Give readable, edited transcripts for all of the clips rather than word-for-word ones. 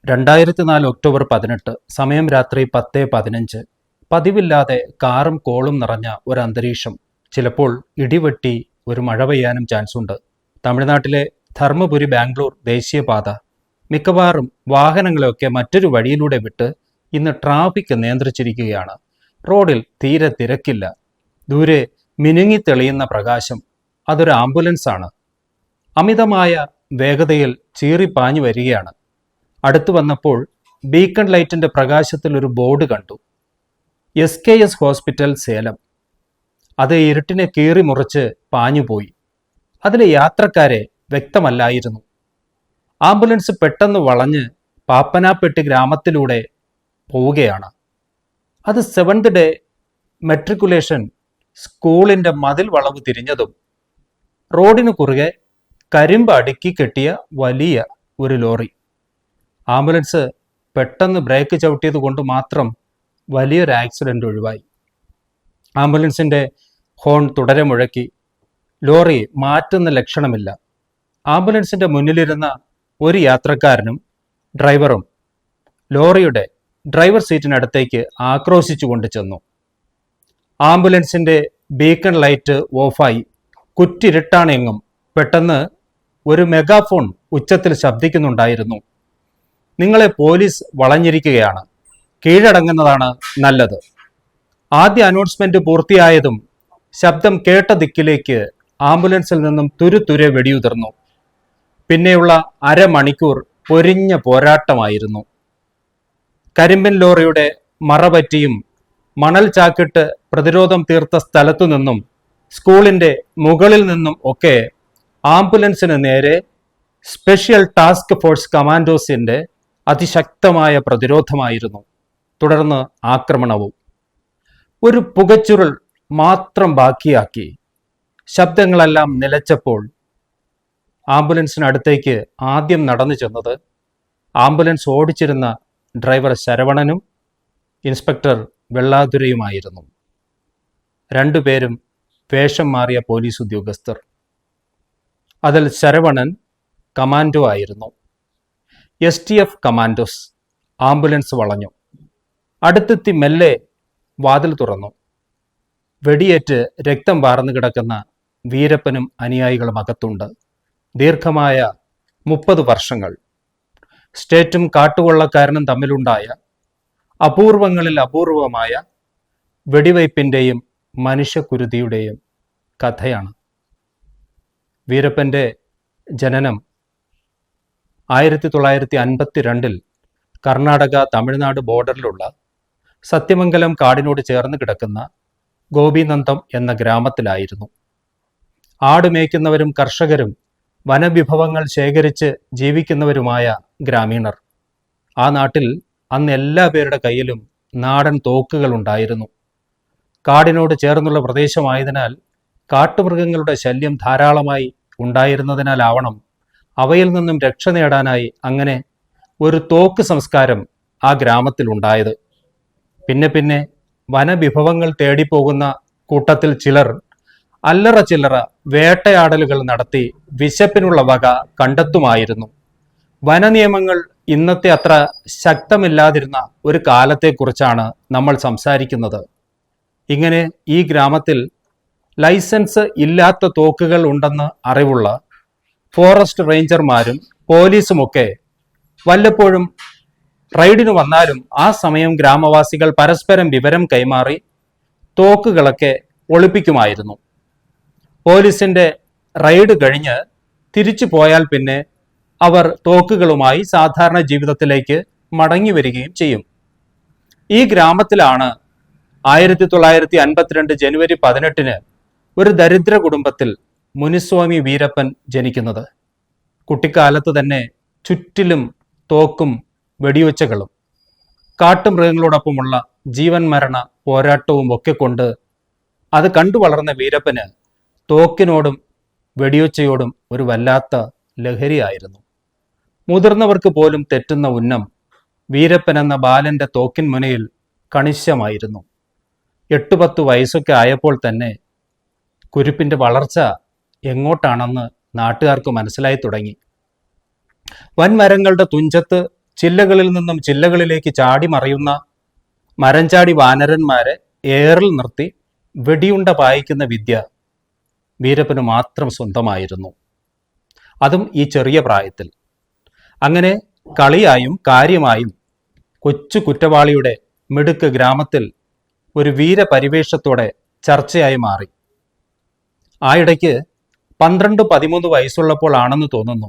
2004 October 18, സമയം രാത്രി 10:15. പതിവില്ലാതെ കാറും കോളും നിറഞ്ഞ ഒരു അന്തരീക്ഷം. ചിലപ്പോൾ ഇടിവെട്ടി ഒരു മഴ പെയ്യാനും ചാൻസുണ്ട്. തമിഴ്നാട്ടിലെ ധർമ്മപുരി ബാംഗ്ലൂർ ദേശീയപാത മിക്കവാറും വാഹനങ്ങളെയൊക്കെ മറ്റൊരു വഴിയിലൂടെ വിട്ട് ഇന്ന് ട്രാഫിക് നിയന്ത്രിച്ചിരിക്കുകയാണ്. റോഡിൽ തീരെ തിരക്കില്ല. ദൂരെ മിനുങ്ങിത്തെളിയുന്ന പ്രകാശം. അതൊരു ആംബുലൻസാണ്. അമിതമായ വേഗതയിൽ ചീറിപ്പാഞ്ഞു വരികയാണ്. അടുത്തു വന്നപ്പോൾ ബീക്കൺ ലൈറ്റിന്റെ പ്രകാശത്തിൽ ഒരു ബോർഡ് കണ്ടു. SKS hospital Salem. അത് ഇരുട്ടിനെ കീറി മുറിച്ച് പാഞ്ഞുപോയി. അതിലെ യാത്രക്കാരെ വ്യക്തമല്ലായിരുന്നു. ആംബുലൻസ് പെട്ടെന്ന് വളഞ്ഞ് പാപ്പനാപ്പെട്ടി ഗ്രാമത്തിലൂടെ പോവുകയാണ്. അത് 7th ഡേ മെട്രിക്കുലേഷൻ സ്കൂളിന്റെ മതിൽ വളവ് തിരിഞ്ഞതും റോഡിനു കുറുകെ കരിമ്പ് അടുക്കി കെട്ടിയ വലിയ ഒരു ലോറി. ആംബുലൻസ് പെട്ടെന്ന് ബ്രേക്ക് ചവിട്ടിയത് കൊണ്ട് മാത്രം വലിയൊരു ആക്സിഡന്റ് ഒഴിവായി. ആംബുലൻസിന്റെ ഹോൺ തുടരെ മുഴക്കി. ലോറി മാറ്റുന്ന ലക്ഷണമില്ല. ആംബുലൻസിന്റെ മുന്നിലിരുന്ന ഒരു യാത്രക്കാരനും ഡ്രൈവറും ലോറിയുടെ ഡ്രൈവർ സീറ്റിനടുത്തേക്ക് ആക്രോശിച്ചുകൊണ്ട് ചെന്നു. ആംബുലൻസിന്റെ ബീക്കൺ ലൈറ്റ് ഓഫായി. കുറ്റിരുട്ടാണെങ്ങും. പെട്ടെന്ന് ഒരു മെഗാഫോൺ ഉച്ചത്തിൽ ശബ്ദിക്കുന്നുണ്ടായിരുന്നു. നിങ്ങളെ പോലീസ് വളഞ്ഞിരിക്കുകയാണ്. കീഴടങ്ങുന്നതാണ് നല്ലത്. ആദ്യ അനൗൺസ്മെന്റ് പൂർത്തിയായതും ശബ്ദം കേട്ട ദിക്കിലേക്ക് ആംബുലൻസിൽ നിന്നും തുരുതുരെ വെടിയുതിർന്നു. പിന്നെയുള്ള അരമണിക്കൂർ പൊരിഞ്ഞ പോരാട്ടമായിരുന്നു. കരിമ്പിൻ ലോറിയുടെ മറപറ്റിയും മണൽ ചാക്കിട്ട് പ്രതിരോധം തീർത്ത സ്ഥലത്തു നിന്നും സ്കൂളിന്റെ മുകളിൽ നിന്നും ഒക്കെ ആംബുലൻസിന് നേരെ സ്പെഷ്യൽ ടാസ്ക് ഫോഴ്സ് കമാൻഡോസിന്റെ അതിശക്തമായ പ്രതിരോധമായിരുന്നു. തുടർന്ന് ആക്രമണവും. ഒരു പുകച്ചുരുൾ മാത്രം ബാക്കിയാക്കി ശബ്ദങ്ങളെല്ലാം നിലച്ചപ്പോൾ ആംബുലൻസിനടുത്തേക്ക് ആദ്യം നടന്നു ചെന്നത് ആംബുലൻസ് ഓടിച്ചിരുന്ന ഡ്രൈവർ ശരവണനും ഇൻസ്പെക്ടർ വെള്ളാതുരയുമായിരുന്നു. രണ്ടുപേരും വേഷം മാറിയ പോലീസ് ഉദ്യോഗസ്ഥർ. അതിൽ ശരവണൻ കമാൻഡോ ആയിരുന്നു. STF commandos. ആംബുലൻസ് വളഞ്ഞു. അടുത്തെത്തി മെല്ലെ വാതിൽ തുറന്നു. വെടിയേറ്റ് രക്തം വാർന്നു കിടക്കുന്ന വീരപ്പനും അനുയായികളും അകത്തുണ്ട്. ദീർഘമായ 30 വർഷങ്ങൾ സ്റ്റേറ്റും കാട്ടുകൊള്ളക്കാരനും തമ്മിലുണ്ടായ അപൂർവങ്ങളിൽ അപൂർവമായ വെടിവയ്പ്പിൻ്റെയും മനുഷ്യക്കുരുതിയുടെയും കഥയാണ്. വീരപ്പൻ്റെ ജനനം 1952 കർണാടക തമിഴ്നാട് ബോർഡറിലുള്ള സത്യമംഗലം കാടിനോട് ചേർന്ന് കിടക്കുന്ന ഗോപിനന്ദം എന്ന ഗ്രാമത്തിലായിരുന്നു. ആടുമേയ്ക്കുന്നവരും കർഷകരും വനവിഭവങ്ങൾ ശേഖരിച്ച് ജീവിക്കുന്നവരുമായ ഗ്രാമീണർ. ആ നാട്ടിൽ അന്ന് എല്ലാ പേരുടെ കയ്യിലും നാടൻ തോക്കുകൾ ഉണ്ടായിരുന്നു. കാടിനോട് ചേർന്നുള്ള പ്രദേശമായതിനാൽ കാട്ടുമൃഗങ്ങളുടെ ശല്യം ധാരാളമായി ഉണ്ടായിരുന്നതിനാലാവണം അവയിൽ നിന്നും രക്ഷ നേടാനായി അങ്ങനെ ഒരു തോക്ക് സംസ്കാരം ആ ഗ്രാമത്തിൽ ഉണ്ടായത്. പിന്നെ പിന്നെ വനവിഭവങ്ങൾ തേടിപ്പോകുന്ന കൂട്ടത്തിൽ ചിലർ അല്ലറ ചില്ലറ വേട്ടയാടലുകൾ നടത്തി വിശപ്പിനുള്ള വക കണ്ടെത്തുമായിരുന്നു. വനനിയമങ്ങൾ ഇന്നത്തെ അത്ര ശക്തമില്ലാതിരുന്ന ഒരു കാലത്തെക്കുറിച്ചാണ് നമ്മൾ സംസാരിക്കുന്നത്. ഇങ്ങനെ ഈ ഗ്രാമത്തിൽ ലൈസൻസ് ഇല്ലാത്ത തോക്കുകൾ ഉണ്ടെന്ന് അറിവുള്ള ഫോറസ്റ്റ് റേഞ്ചർമാരും പോലീസുമൊക്കെ വല്ലപ്പോഴും റൈഡിന് വന്നാലും ആ സമയം ഗ്രാമവാസികൾ പരസ്പരം വിവരം കൈമാറി തോക്കുകളൊക്കെ ഒളിപ്പിക്കുമായിരുന്നു. പോലീസിന്റെ റൈഡ് കഴിഞ്ഞ് തിരിച്ചു പോയാൽ പിന്നെ അവർ തോക്കുകളുമായി സാധാരണ ജീവിതത്തിലേക്ക് മടങ്ങി വരികയും ചെയ്യും. ഈ ഗ്രാമത്തിലാണ് 1952 ജനുവരി 18 ഒരു ദരിദ്ര കുടുംബത്തിൽ മുനിസ്വാമി വീരപ്പൻ ജനിക്കുന്നത്. കുട്ടിക്കാലത്ത് തന്നെ ചുറ്റിലും തോക്കും വെടിവെച്ചകളും കാട്ടുമൃഗങ്ങളോടൊപ്പമുള്ള ജീവൻ മരണ പോരാട്ടവും ഒക്കെ കൊണ്ട് അത് കണ്ടു വളർന്ന വീരപ്പന് തോക്കിനോടും വെടിവെച്ചയോടും ഒരു വല്ലാത്ത ലഹരിയായിരുന്നു. മുതിർന്നവർക്ക് പോലും തെറ്റുന്ന ഉന്നം വീരപ്പൻ എന്ന ബാലന്റെ തോക്കിൻ മുനയിൽ കണിശമായിരുന്നു. 8-10 വയസ്സൊക്കെ ആയപ്പോൾ തന്നെ കുരുപ്പിന്റെ വളർച്ച എങ്ങോട്ടാണെന്ന് നാട്ടുകാർക്ക് മനസ്സിലായി തുടങ്ങി. വൻമരങ്ങളുടെ തുഞ്ചത്ത് ചില്ലകളിൽ നിന്നും ചില്ലകളിലേക്ക് ചാടി മറയുന്ന മരംചാടി വാനരന്മാരെ ഏറിൽ നിർത്തി വെടിയുണ്ട പായിക്കുന്ന വിദ്യ വീരപ്പന് മാത്രം സ്വന്തമായിരുന്നു. അതും ഈ ചെറിയ പ്രായത്തിൽ. അങ്ങനെ കളിയായും കാര്യമായും കൊച്ചു കുറ്റവാളിയുടെ മിടുക്ക് ഗ്രാമത്തിൽ ഒരു വീരപരിവേഷത്തോടെ ചർച്ചയായി മാറി. ആ ഇടയ്ക്ക് 12-13 വയസ്സുള്ളപ്പോൾ ആണെന്ന് തോന്നുന്നു,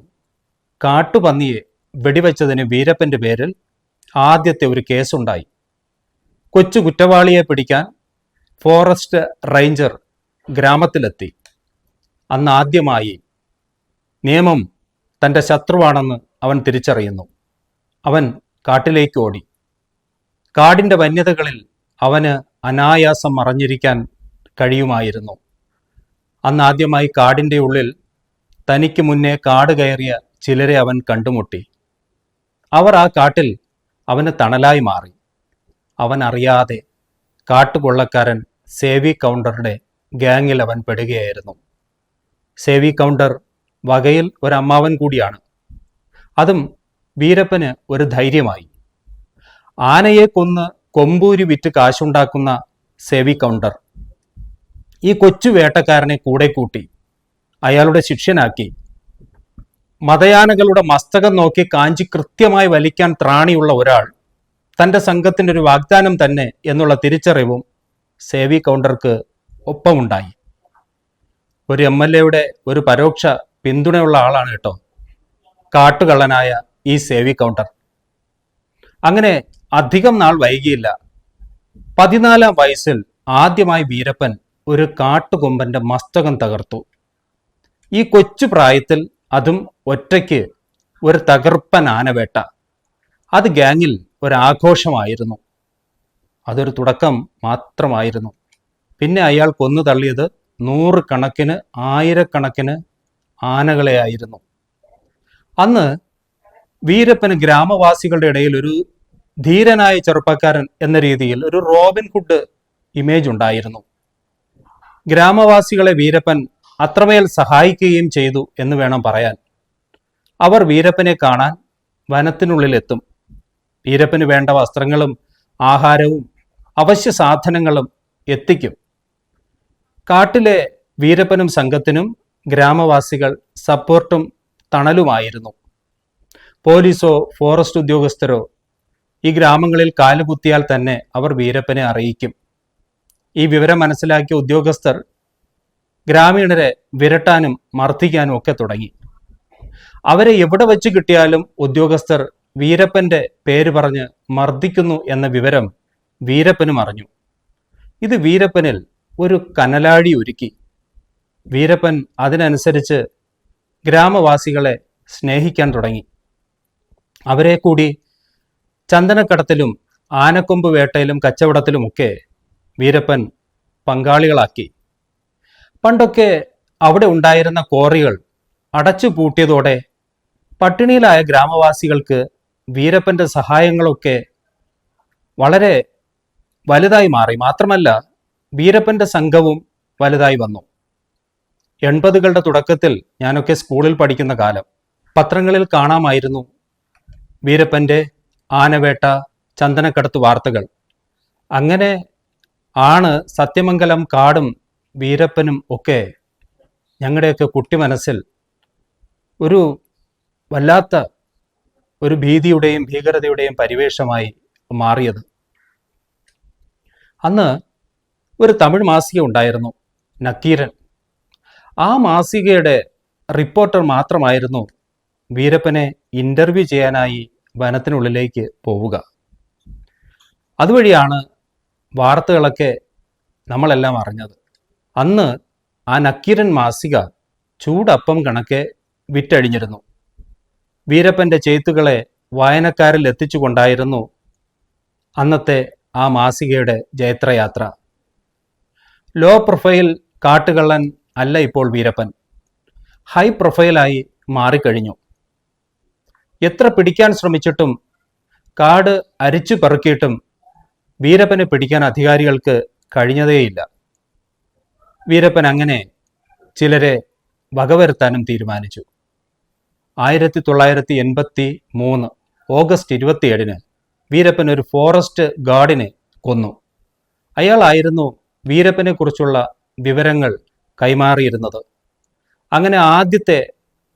കാട്ടുപന്നിയെ വെടിവെച്ചതിന് വീരപ്പന്റെ പേരിൽ ആദ്യത്തെ ഒരു കേസുണ്ടായി. കൊച്ചു കുറ്റവാളിയെ പിടിക്കാൻ ഫോറസ്റ്റ് റേഞ്ചർ ഗ്രാമത്തിലെത്തി. അന്ന് ആദ്യമായി നിയമം തൻ്റെ ശത്രുവാണെന്ന് അവൻ തിരിച്ചറിയുന്നു. അവൻ കാട്ടിലേക്ക് ഓടി. കാടിൻ്റെ വന്യതകളിൽ അവന് അനായാസം മറഞ്ഞിരിക്കാൻ കഴിയുമായിരുന്നു. അന്ന് ആദ്യമായി കാടിൻ്റെ ഉള്ളിൽ തനിക്ക് മുന്നേ കാട് കയറിയ ചിലരെ അവൻ കണ്ടുമുട്ടി. അവർ ആ കാട്ടിൽ അവന് തണലായി മാറി. അവൻ അറിയാതെ കാട്ടുകൊള്ളക്കാരൻ സേവി കൗണ്ടറുടെ ഗ്യാങ്ങിൽ അവൻ പെടുകയായിരുന്നു. സേവി കൗണ്ടർ വകയിൽ ഒരമ്മാവൻ കൂടിയാണ്. അതും വീരപ്പന് ഒരു ധൈര്യമായി. ആനയെ കൊന്ന് കൊമ്പൂരി വിറ്റ് കാശുണ്ടാക്കുന്ന സേവി കൗണ്ടർ ഈ കൊച്ചു വേട്ടക്കാരനെ കൂടെ കൂട്ടി അയാളുടെ ശിഷ്യനാക്കി. മതയാനകളുടെ മസ്തകം നോക്കി കാഞ്ചി കൃത്യമായി വലിക്കാൻ ത്രാണിയുള്ള ഒരാൾ തൻ്റെ സംഘത്തിൻ്റെ ഒരു വാഗ്ദാനം തന്നെ എന്നുള്ള തിരിച്ചറിവും സേവി കൗണ്ടർക്ക് ഒപ്പമുണ്ടായി. ഒരു MLA ഒരു പരോക്ഷ പിന്തുണയുള്ള ആളാണ് കേട്ടോ കാട്ടുകള്ളനായ ഈ സേവി കൗണ്ടർ. അങ്ങനെ അധികം നാൾ വൈകിയില്ല. 14-ാം വയസ്സിൽ ആദ്യമായി വീരപ്പൻ ഒരു കാട്ടുകൊമ്പന്റെ മസ്തകം തകർത്തു. ഈ കൊച്ചു പ്രായത്തിൽ, അതും ഒറ്റയ്ക്ക്, ഒരു തകർപ്പൻ ആനവേട്ട. അത് ഗ്യാങ്ങിൽ ഒരാഘോഷമായിരുന്നു. അതൊരു തുടക്കം മാത്രമായിരുന്നു. പിന്നെ അയാൾ കൊന്നു തള്ളിയത് 100 കണക്കിന് 1000 കണക്കിന് ആനകളെ ആയിരുന്നു. അന്ന് വീരപ്പന് ഗ്രാമവാസികളുടെ ഇടയിൽ ഒരു ധീരനായ ചെറുപ്പക്കാരൻ എന്ന രീതിയിൽ ഒരു റോബിൻ ഹുഡ് ഇമേജ് ഉണ്ടായിരുന്നു. ഗ്രാമവാസികളെ വീരപ്പൻ അത്രമേൽ സഹായിക്കുകയും ചെയ്തു എന്ന് വേണം പറയാൻ. അവർ വീരപ്പനെ കാണാൻ വനത്തിനുള്ളിലെത്തും. വീരപ്പന് വേണ്ട വസ്ത്രങ്ങളും ആഹാരവും അവശ്യ സാധനങ്ങളും എത്തിക്കും. കാട്ടിലെ വീരപ്പനും സംഘത്തിനും ഗ്രാമവാസികൾ സപ്പോർട്ടും തണലുമായിരുന്നു. പോലീസോ ഫോറസ്റ്റ് ഉദ്യോഗസ്ഥരോ ഈ ഗ്രാമങ്ങളിൽ കാലുകുത്തിയാൽ തന്നെ അവർ വീരപ്പനെ അറിയിക്കും. ഈ വിവരം മനസ്സിലാക്കിയ ഉദ്യോഗസ്ഥർ ഗ്രാമീണരെ വിരട്ടാനും മർദ്ദിക്കാനും ഒക്കെ തുടങ്ങി. അവരെ എവിടെ വെച്ച് കിട്ടിയാലും ഉദ്യോഗസ്ഥർ വീരപ്പന്റെ പേര് പറഞ്ഞ് മർദ്ദിക്കുന്നു എന്ന വിവരം വീരപ്പനും അറിഞ്ഞു. ഇത് വീരപ്പനിൽ ഒരു കനലാഴി ഒരുക്കി. വീരപ്പൻ അതിനനുസരിച്ച് ഗ്രാമവാസികളെ സ്നേഹിക്കാൻ തുടങ്ങി. അവരെ കൂടി ചന്ദനക്കടത്തിലും ആനക്കൊമ്പ് വേട്ടയിലും കച്ചവടത്തിലുമൊക്കെ വീരപ്പൻ പങ്കാളികളാക്കി. പണ്ടൊക്കെ അവിടെ ഉണ്ടായിരുന്ന കോറികൾ അടച്ചു പൂട്ടിയതോടെ പട്ടിണിയിലായ ഗ്രാമവാസികൾക്ക് വീരപ്പന്റെ സഹായങ്ങളൊക്കെ വളരെ വലുതായി മാറി. മാത്രമല്ല, വീരപ്പന്റെ സംഘവും വലുതായി വന്നു. 80കളുടെ തുടക്കത്തിൽ ഞാനൊക്കെ സ്കൂളിൽ പഠിക്കുന്ന കാലം പത്രങ്ങളിൽ കാണാമായിരുന്നു വീരപ്പന്റെ ആനവേട്ട, ചന്ദനക്കടത്ത് വാർത്തകൾ. അങ്ങനെ ആണ് സത്യമംഗലം കാടും വീരപ്പനും ഒക്കെ ഞങ്ങളുടെയൊക്കെ കുട്ടി മനസ്സിൽ ഒരു വല്ലാത്ത ഒരു ഭീതിയുടെയും ഭീകരതയുടെയും പരിവേഷമായി മാറിയത്. അന്ന് ഒരു തമിഴ് മാസിക ഉണ്ടായിരുന്നു, നക്കീരൻ. ആ മാസികയുടെ റിപ്പോർട്ടർ മാത്രമായിരുന്നു വീരപ്പനെ ഇന്റർവ്യൂ ചെയ്യാനായി വനത്തിനുള്ളിലേക്ക് പോവുക. അതുവഴിയാണ് വാർത്തകളൊക്കെ നമ്മളെല്ലാം അറിഞ്ഞത്. അന്ന് ആ നക്കീരൻ മാസിക ചൂടപ്പം കണക്കെ വിറ്റഴിഞ്ഞിരുന്നു. വീരപ്പന്റെ ചെയ്ത്തുകളെ വായനക്കാരിൽ എത്തിച്ചുകൊണ്ടായിരുന്നു അന്നത്തെ ആ മാസികയുടെ ജൈത്രയാത്ര. ലോ പ്രൊഫൈൽ കാട്ടുകള്ളൻ അല്ല ഇപ്പോൾ വീരപ്പൻ, ഹൈ പ്രൊഫൈലായി മാറിക്കഴിഞ്ഞു. എത്ര പിടിക്കാൻ ശ്രമിച്ചിട്ടും കാട് അരിച്ചു പെറുക്കിയിട്ടും വീരപ്പനെ പിടിക്കാൻ അധികാരികൾക്ക് കഴിഞ്ഞതേയില്ല. വീരപ്പൻ അങ്ങനെ ചിലരെ വകവരുത്താനും തീരുമാനിച്ചു. 1983 ഓഗസ്റ്റ് 27-ന് വീരപ്പൻ ഒരു ഫോറസ്റ്റ് ഗാർഡിനെ കൊന്നു. അയാളായിരുന്നു വീരപ്പനെ കുറിച്ചുള്ള വിവരങ്ങൾ കൈമാറിയിരുന്നത്. അങ്ങനെ ആദ്യത്തെ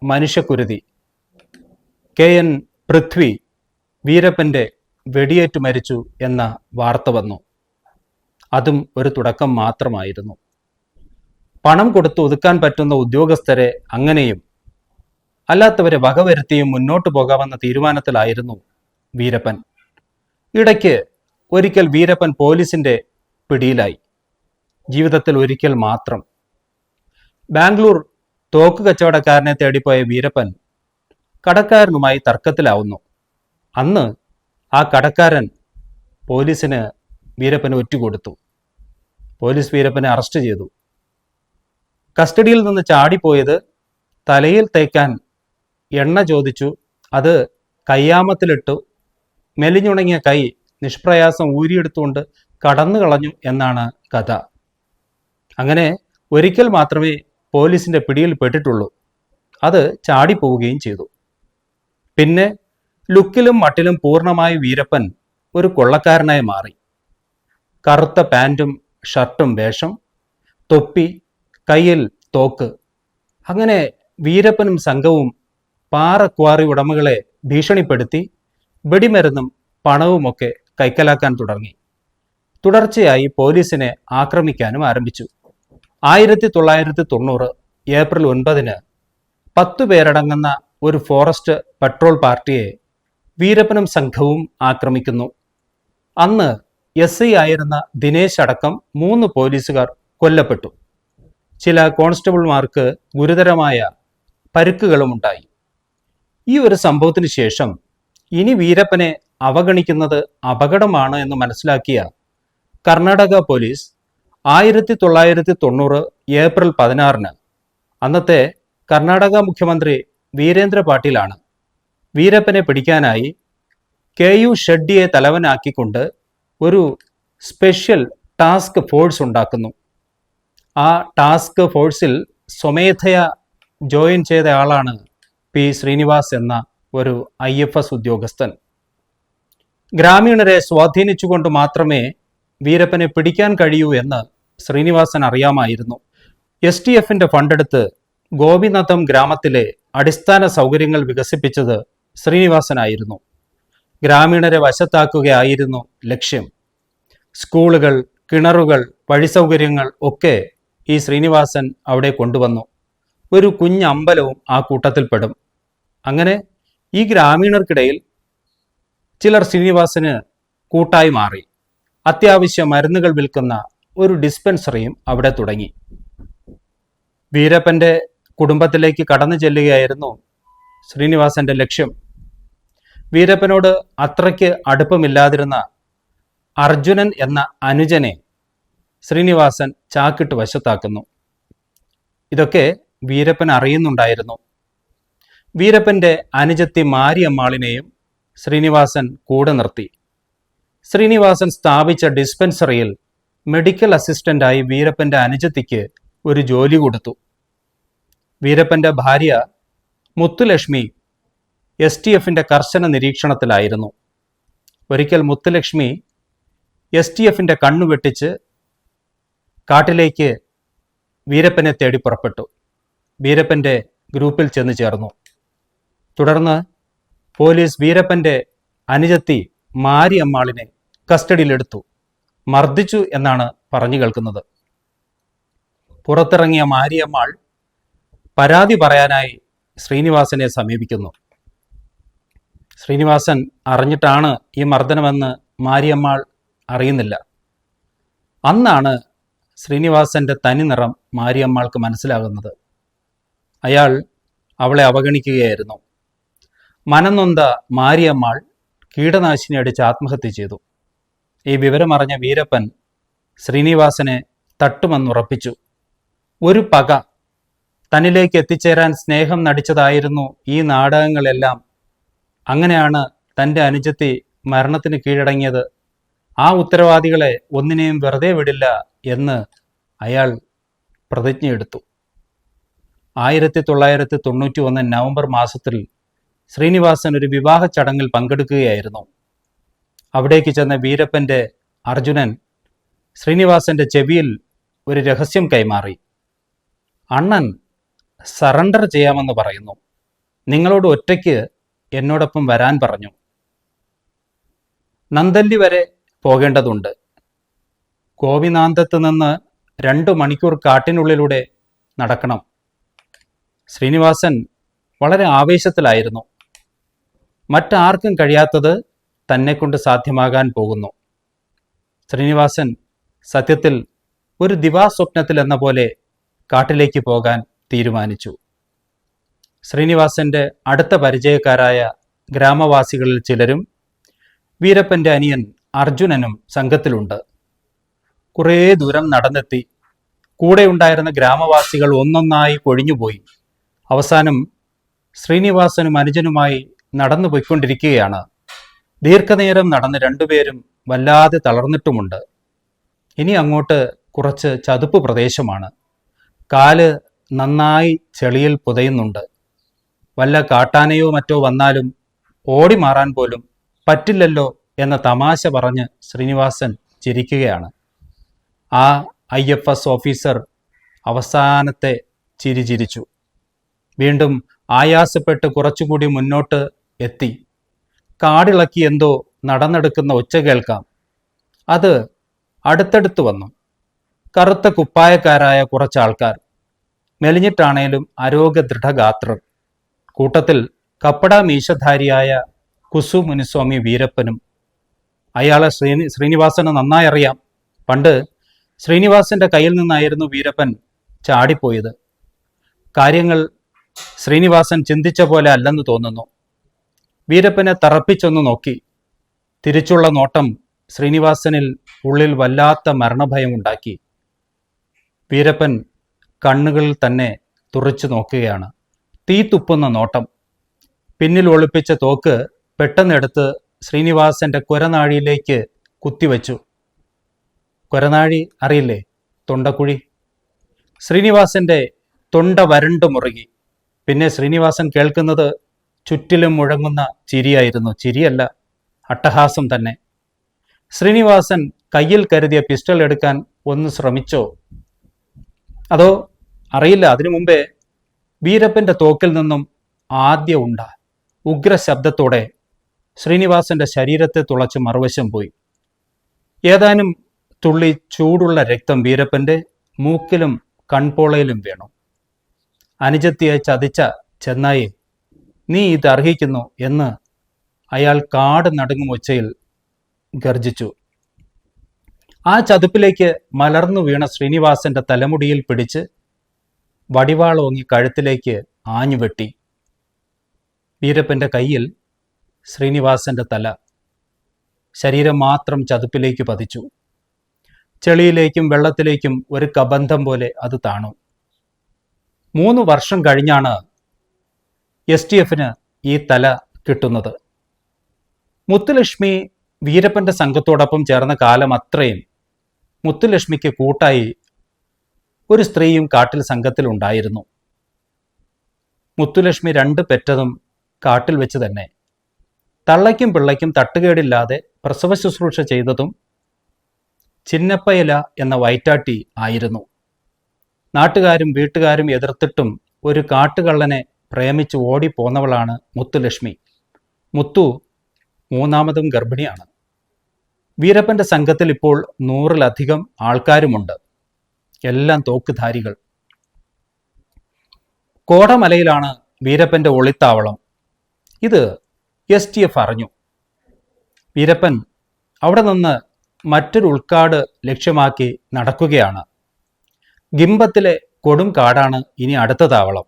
മനുഷ്യക്കുരുതി KN പൃഥ്വി വീരപ്പൻ്റെ വെടിയേറ്റ് മരിച്ചു എന്ന വാർത്ത വന്നു. അതും ഒരു തുടക്കം മാത്രമായിരുന്നു. പണം കൊടുത്ത് ഒതുക്കാൻ പറ്റുന്ന ഉദ്യോഗസ്ഥരെ അങ്ങനെയും അല്ലാത്തവരെ വകവരുത്തിയും മുന്നോട്ട് പോകാമെന്ന തീരുമാനത്തിലായിരുന്നു വീരപ്പൻ. ഇടയ്ക്ക് ഒരിക്കൽ വീരപ്പൻ പോലീസിന്റെ പിടിയിലായി. ജീവിതത്തിൽ ഒരിക്കൽ മാത്രം. ബാംഗ്ലൂർ തോക്ക് കച്ചവടക്കാരനെ തേടിപ്പോയ വീരപ്പൻ കടക്കാരനുമായി തർക്കത്തിലാവുന്നു. അന്ന് ആ കടക്കാരൻ പോലീസിന് വീരപ്പന് ഒറ്റുകൊടുത്തു. പോലീസ് വീരപ്പനെ അറസ്റ്റ് ചെയ്തു. കസ്റ്റഡിയിൽ നിന്ന് ചാടിപ്പോയത് തലയിൽ തേക്കാൻ എണ്ണ ചോദിച്ചു. അത് കയ്യാമത്തിലിട്ടു. മെലിഞ്ഞുണങ്ങിയ കൈ നിഷ്പ്രയാസം ഊരിയെടുത്തുകൊണ്ട് കടന്നു കളഞ്ഞു എന്നാണ് കഥ. അങ്ങനെ ഒരിക്കൽ മാത്രമേ പോലീസിന്റെ പിടിയിൽ പെട്ടിട്ടുള്ളൂ. അത് ചാടിപ്പോവുകയും ചെയ്തു. പിന്നെ ലുക്കിലും മട്ടിലും പൂർണ്ണമായി വീരപ്പൻ ഒരു കൊള്ളക്കാരനായി മാറി. കറുത്ത പാൻറ്റും ഷർട്ടും വേഷം, തൊപ്പി, കയ്യിൽ തോക്ക്. അങ്ങനെ വീരപ്പനും സംഘവും പാറക്വാറി ഉടമകളെ ഭീഷണിപ്പെടുത്തി വെടിമരുന്നും പണവുമൊക്കെ കൈക്കലാക്കാൻ തുടങ്ങി. തുടർച്ചയായി പോലീസിനെ ആക്രമിക്കാനും ആരംഭിച്ചു. 1990 ഏപ്രിൽ 9-ന് 10 പേരടങ്ങുന്ന ഒരു ഫോറസ്റ്റ് പട്രോൾ പാർട്ടിയെ വീരപ്പനും സംഘവും ആക്രമിക്കുന്നു. അന്ന് SI ആയിരുന്ന ദിനേശ് അടക്കം 3 പോലീസുകാർ കൊല്ലപ്പെട്ടു. ചില കോൺസ്റ്റബിൾമാർക്ക് ഗുരുതരമായ പരുക്കുകളും ഉണ്ടായി. ഈ ഒരു സംഭവത്തിന് ശേഷം ഇനി വീരപ്പനെ അവഗണിക്കുന്നത് അപകടമാണ് എന്ന് മനസ്സിലാക്കിയ കർണാടക പോലീസ് 1990 ഏപ്രിൽ 16-ന് അന്നത്തെ കർണാടക മുഖ്യമന്ത്രി വീരേന്ദ്ര പാട്ടീലാണ് വീരപ്പനെ പിടിക്കാനായി KU ഷെഡ്ഡിയെ തലവനാക്കിക്കൊണ്ട് ഒരു സ്പെഷ്യൽ ടാസ്ക് ഫോഴ്സ് ഉണ്ടാക്കുന്നു. ആ ടാസ്ക് ഫോഴ്സിൽ സ്വമേധയാ ജോയിൻ ചെയ്ത ആളാണ് P. ശ്രീനിവാസ് എന്ന ഒരു IFS ഉദ്യോഗസ്ഥൻ. ഗ്രാമീണരെ സ്വാധീനിച്ചുകൊണ്ട് മാത്രമേ വീരപ്പനെ പിടിക്കാൻ കഴിയൂ എന്ന് ശ്രീനിവാസൻ അറിയാമായിരുന്നു. STFന്റെ ഫണ്ടെടുത്ത് ഗോപിനാഥം ഗ്രാമത്തിലെ അടിസ്ഥാന സൗകര്യങ്ങൾ വികസിപ്പിച്ചത് ശ്രീനിവാസനായിരുന്നു. ഗ്രാമീണരെ വശത്താക്കുകയായിരുന്നു ലക്ഷ്യം. സ്കൂളുകൾ, കിണറുകൾ, വഴിസൗകര്യങ്ങൾ ഒക്കെ ഈ ശ്രീനിവാസൻ അവിടെ കൊണ്ടുവന്നു. ഒരു കുഞ്ഞമ്പലവും ആ കൂട്ടത്തിൽപ്പെടും. അങ്ങനെ ഈ ഗ്രാമീണർക്കിടയിൽ ചിലർ ശ്രീനിവാസന് കൂട്ടായി മാറി. അത്യാവശ്യ മരുന്നുകൾ വിൽക്കുന്ന ഒരു ഡിസ്പെൻസറിയും അവിടെ തുടങ്ങി. വീരപ്പന്റെ കുടുംബത്തിലേക്ക് കടന്നു ചെല്ലുകയായിരുന്നു ശ്രീനിവാസന്റെ ലക്ഷ്യം. വീരപ്പനോട് അത്രയ്ക്ക് അടുപ്പമില്ലാതിരുന്ന അർജുനൻ എന്ന അനുജനെ ശ്രീനിവാസൻ ചാക്കിട്ട് വശത്താക്കുന്നു. ഇതൊക്കെ വീരപ്പൻ അറിയുന്നുണ്ടായിരുന്നു. വീരപ്പന്റെ അനുജത്തി മാരിയമ്മാളിനെയും ശ്രീനിവാസൻ കൂടെ നിർത്തി. ശ്രീനിവാസൻ സ്ഥാപിച്ച ഡിസ്പെൻസറിയിൽ മെഡിക്കൽ അസിസ്റ്റന്റായി വീരപ്പന്റെ അനുജത്തിക്ക് ഒരു ജോലി കൊടുത്തു. വീരപ്പന്റെ ഭാര്യ മുത്തുലക്ഷ്മി STFന്റെ കർശന നിരീക്ഷണത്തിലായിരുന്നു. ഒരിക്കൽ മുത്തുലക്ഷ്മി STFന്റെ കണ്ണു വെട്ടിച്ച് കാട്ടിലേക്ക് വീരപ്പനെ തേടി പുറപ്പെട്ടു. വീരപ്പന്റെ ഗ്രൂപ്പിൽ ചെന്ന് ചേർന്നു. തുടർന്ന് പോലീസ് വീരപ്പന്റെ അനുജത്തി മാരിയമ്മാളിനെ കസ്റ്റഡിയിലെടുത്തു. മർദ്ദിച്ചു എന്നാണ് പറഞ്ഞു കേൾക്കുന്നത്. പുറത്തിറങ്ങിയ മാരിയമ്മാൾ പരാതി പറയാനായി ശ്രീനിവാസനെ സമീപിക്കുന്നു. ശ്രീനിവാസൻ അറിഞ്ഞിട്ടാണ് ഈ മർദ്ദനമെന്ന് മാരിയമ്മാൾ അറിയുന്നില്ല. അന്നാണ് ശ്രീനിവാസന്റെ തനി നിറം മാരിയമ്മാൾക്ക് മനസ്സിലാകുന്നത്. അയാൾ അവളെ അവഗണിക്കുകയായിരുന്നു. മനംനൊന്ത മാരിയമ്മാൾ കീടനാശിനി അടിച്ച് ആത്മഹത്യ ചെയ്തു. ഈ വിവരമറിഞ്ഞ വീരപ്പൻ ശ്രീനിവാസനെ തട്ടുമെന്നുറപ്പിച്ചു. ഒരു പക തന്നിലേക്ക് എത്തിച്ചേരാൻ സ്നേഹം നടിച്ചതായിരുന്നു ഈ നാടകങ്ങളെല്ലാം. അങ്ങനെയാണ് തൻ്റെ അനുജത്തി മരണത്തിന് കീഴടങ്ങിയത്. ആ ഉത്തരവാദികളെ ഒന്നിനെയും വെറുതെ വിടില്ല എന്ന് അയാൾ പ്രതിജ്ഞയെടുത്തു. 1991 നവംബർ മാസത്തിൽ ശ്രീനിവാസൻ ഒരു വിവാഹ ചടങ്ങിൽ പങ്കെടുക്കുകയായിരുന്നു. അവിടേക്ക് ചെന്ന വീരപ്പൻ്റെ അർജുനൻ ശ്രീനിവാസന്റെ ചെവിയിൽ ഒരു രഹസ്യം കൈമാറി. അണ്ണൻ സറണ്ടർ ചെയ്യാമെന്ന് പറയുന്നു. നിങ്ങളോട് ഒറ്റയ്ക്ക് എന്നോടൊപ്പം വരാൻ പറഞ്ഞു. നന്ദല്ലി വരെ പോകേണ്ടതുണ്ട്. ഗോപിനാന്തത്ത് നിന്ന് 2 മണിക്കൂർ കാട്ടിനുള്ളിലൂടെ നടക്കണം. ശ്രീനിവാസൻ വളരെ ആവേശത്തിലായിരുന്നു. മറ്റാർക്കും കഴിയാത്തത് തന്നെക്കൊണ്ട് സാധ്യമാകാൻ പോകുന്നു. ശ്രീനിവാസൻ സത്യത്തിൽ ഒരു ദിവാസ്വപ്നത്തിൽ എന്ന പോലെ കാട്ടിലേക്ക് പോകാൻ തീരുമാനിച്ചു. ശ്രീനിവാസന്റെ അടുത്ത പരിചയക്കാരായ ഗ്രാമവാസികളിൽ ചിലരും വീരപ്പൻ്റെ അനിയൻ അർജുനനും സംഘത്തിലുണ്ട്. കുറേ ദൂരം നടന്നെത്തി. കൂടെയുണ്ടായിരുന്ന ഗ്രാമവാസികൾ ഒന്നൊന്നായി കൊഴിഞ്ഞുപോയി. അവസാനം ശ്രീനിവാസനും അനുജനുമായി നടന്നു പോയിക്കൊണ്ടിരിക്കുകയാണ്. ദീർഘനേരം നടന്ന് രണ്ടുപേരും വല്ലാതെ തളർന്നിട്ടുമുണ്ട്. ഇനി അങ്ങോട്ട് കുറച്ച് ചതുപ്പ് പ്രദേശമാണ്. കാല് നന്നായി ചെളിയിൽ പുതയുന്നുണ്ട്. വല്ല കാട്ടാനയോ മറ്റോ വന്നാലും ഓടി മാറാൻ പോലും പറ്റില്ലല്ലോ എന്ന തമാശ പറഞ്ഞ് ശ്രീനിവാസൻ ചിരിക്കുകയാണ്. ആ IFS ഓഫീസർ അവസാനത്തെ ചിരി ചിരിച്ചു. വീണ്ടും ആയാസപ്പെട്ട് കുറച്ചുകൂടി മുന്നോട്ട് എത്തി. കാടിളക്കി എന്തോ നടന്നെടുക്കുന്ന ഒച്ച കേൾക്കാം. അത് അടുത്തടുത്ത് വന്നു. കറുത്ത കുപ്പായക്കാരായ കുറച്ചാൾക്കാർ, മെലിഞ്ഞിട്ടാണേലും ആരോഗ്യ ദൃഢഗാത്രർ. കൂട്ടത്തിൽ കപ്പട മീശധാരിയായ കുസു മുനിസ്വാമി വീരപ്പനും. അയാളെ ശ്രീനിവാസന് നന്നായി അറിയാം. പണ്ട് ശ്രീനിവാസന്റെ കയ്യിൽ നിന്നായിരുന്നു വീരപ്പൻ ചാടിപ്പോയത്. കാര്യങ്ങൾ ശ്രീനിവാസൻ ചിന്തിച്ച പോലെ അല്ലെന്ന് തോന്നുന്നു. വീരപ്പനെ തറപ്പിച്ചൊന്ന് നോക്കി. തിരിച്ചുള്ള നോട്ടം ശ്രീനിവാസനിൽ ഉള്ളിൽ വല്ലാത്ത മരണഭയം ഉണ്ടാക്കി. വീരപ്പൻ കണ്ണുകളിൽ തന്നെ തുറച്ചു നോക്കുകയാണ്. തീ തുപ്പുന്ന നോട്ടം. പിന്നിൽ ഒളിപ്പിച്ച തോക്ക് പെട്ടെന്നെടുത്ത് ശ്രീനിവാസന്റെ കുരനാഴിയിലേക്ക് കുത്തിവെച്ചു. കുരനാഴി അറിയില്ലേ? തൊണ്ടക്കുഴി. ശ്രീനിവാസന്റെ തൊണ്ട വരണ്ടു മുറുകി. പിന്നെ ശ്രീനിവാസൻ കേൾക്കുന്നത് ചുറ്റിലും മുഴങ്ങുന്ന ചിരിയായിരുന്നു. ചിരിയല്ല, അട്ടഹാസം തന്നെ. ശ്രീനിവാസൻ കയ്യിൽ കരുതിയ പിസ്റ്റൾ എടുക്കാൻ ഒന്ന് ശ്രമിച്ചോ? അതോ അറിയില്ല. അതിനു മുമ്പേ വീരപ്പന്റെ തോക്കിൽ നിന്നും ആദ്യ ഉണ്ട ഉഗ്രശബ്ദത്തോടെ ശ്രീനിവാസന്റെ ശരീരത്തെ തുളച്ച് മറുവശം പോയി. ഏതാനും തുള്ളി ചൂടുള്ള രക്തം വീരപ്പന്റെ മൂക്കിലും കൺപോളയിലും വീണു. അനുജത്തിയെ ചതിച്ച ചെന്നായി, നീ ഇത് അർഹിക്കുന്നു എന്ന് അയാൾ കാട് നടുങ്ങും ഒച്ചയിൽ ഗർജിച്ചു. ആ ചതുപ്പിലേക്ക് മലർന്നു വീണ ശ്രീനിവാസന്റെ തലമുടിയിൽ പിടിച്ച് വടിവാളോങ്ങി കഴുത്തിലേക്ക് ആഞ്ഞുവെട്ടി. വീരപ്പന്റെ കയ്യിൽ ശ്രീനിവാസന്റെ തല. ശരീരം മാത്രം ചതുപ്പിലേക്ക് പതിച്ചു. ചെളിയിലേക്കും വെള്ളത്തിലേക്കും ഒരു കബന്ധം പോലെ അത് താണു. 3 വർഷം കഴിഞ്ഞാണ് STFന് ഈ തല കിട്ടുന്നത്. മുത്തുലക്ഷ്മി വീരപ്പന്റെ സംഘത്തോടൊപ്പം ചേർന്ന കാലം അത്രയും മുത്തുലക്ഷ്മിക്ക് കൂട്ടായി ഒരു സ്ത്രീയും കാട്ടിൽ സംഘത്തിലുണ്ടായിരുന്നു. മുത്തുലക്ഷ്മി 2 പെറ്റതും കാട്ടിൽ വെച്ച് തന്നെ. തള്ളയ്ക്കും പിള്ളയ്ക്കും തട്ടുകേടില്ലാതെ പ്രസവ ശുശ്രൂഷ ചെയ്തതും ചിന്നപ്പയില എന്ന വൈറ്റാട്ടി ആയിരുന്നു. നാട്ടുകാരും വീട്ടുകാരും എതിർത്തിട്ടും ഒരു കാട്ടുകള്ളനെ പ്രേമിച്ച് ഓടിപ്പോന്നവളാണ് മുത്തുലക്ഷ്മി. മുത്തു 3ാമതും ഗർഭിണിയാണ്. വീരപ്പന്റെ സംഘത്തിൽ ഇപ്പോൾ 100-ലധികം ആൾക്കാരുമുണ്ട്. എല്ലാം തോക്കുധാരികൾ. കോടമലയിലാണ് വീരപ്പന്റെ ഒളിത്താവളം. ഇത് STF അറിഞ്ഞു. വീരപ്പൻ അവിടെ നിന്ന് മറ്റൊരു ഉൾക്കാട് ലക്ഷ്യമാക്കി നടക്കുകയാണ്. ഗിംബത്തിലെ കൊടും കാടാണ് ഇനി അടുത്ത താവളം.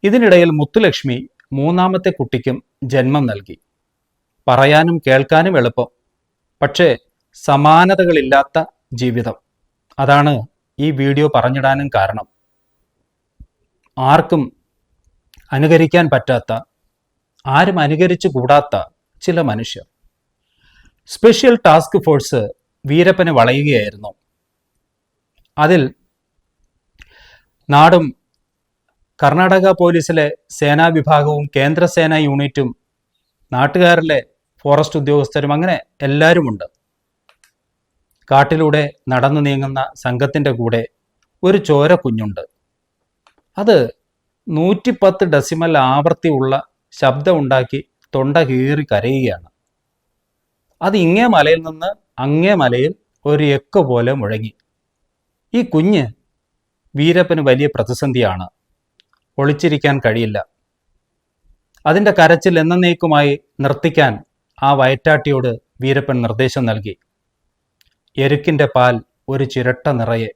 ഇതിനിടയിൽ മുത്തുലക്ഷ്മി 3ാമത്തെ കുട്ടിക്കും ജന്മം നൽകി. പറയാനും കേൾക്കാനും എളുപ്പം, പക്ഷേ സമാനതകളില്ലാത്ത ജീവിതം. അതാണ് ഈ വീഡിയോ പറഞ്ഞിടാനും കാരണം. ആർക്കും അനുകരിക്കാൻ പറ്റാത്ത, ആരും അനുകരിച്ചു കൂടാത്ത ചില മനുഷ്യർ. സ്പെഷ്യൽ ടാസ്ക് ഫോഴ്സ് വീരപ്പനെ വളയുകയായിരുന്നു. അതിൽ നാടും കർണാടക പോലീസിലെ സേനാ വിഭാഗവും കേന്ദ്രസേനാ യൂണിറ്റും നാട്ടുകാരിലെ ഫോറസ്റ്റ് ഉദ്യോഗസ്ഥരും അങ്ങനെ എല്ലാവരുമുണ്ട്. കാട്ടിലൂടെ നടന്നു നീങ്ങുന്ന സംഘത്തിൻ്റെ കൂടെ ഒരു ചോര കുഞ്ഞുണ്ട്. അത് 110 ഡെസിമൽ ആവൃത്തിയുള്ള ശബ്ദമുണ്ടാക്കി തൊണ്ട കീറി കരയുകയാണ്. അത് ഇങ്ങേ മലയിൽ നിന്ന് അങ്ങേ മലയിൽ ഒരു എക്ക് പോലെ മുഴങ്ങി. ഈ കുഞ്ഞ് വീരപ്പന് വലിയ പ്രതിസന്ധിയാണ്. ഒളിച്ചിരിക്കാൻ കഴിയില്ല. അതിൻ്റെ കരച്ചിൽ എന്നേക്കുമായി നിർത്തിക്കാൻ ആ വയറ്റാട്ടിയോട് വീരപ്പൻ നിർദ്ദേശം നൽകി. എരുക്കിൻ്റെ പാൽ ഒരു ചിരട്ട നിറയെ.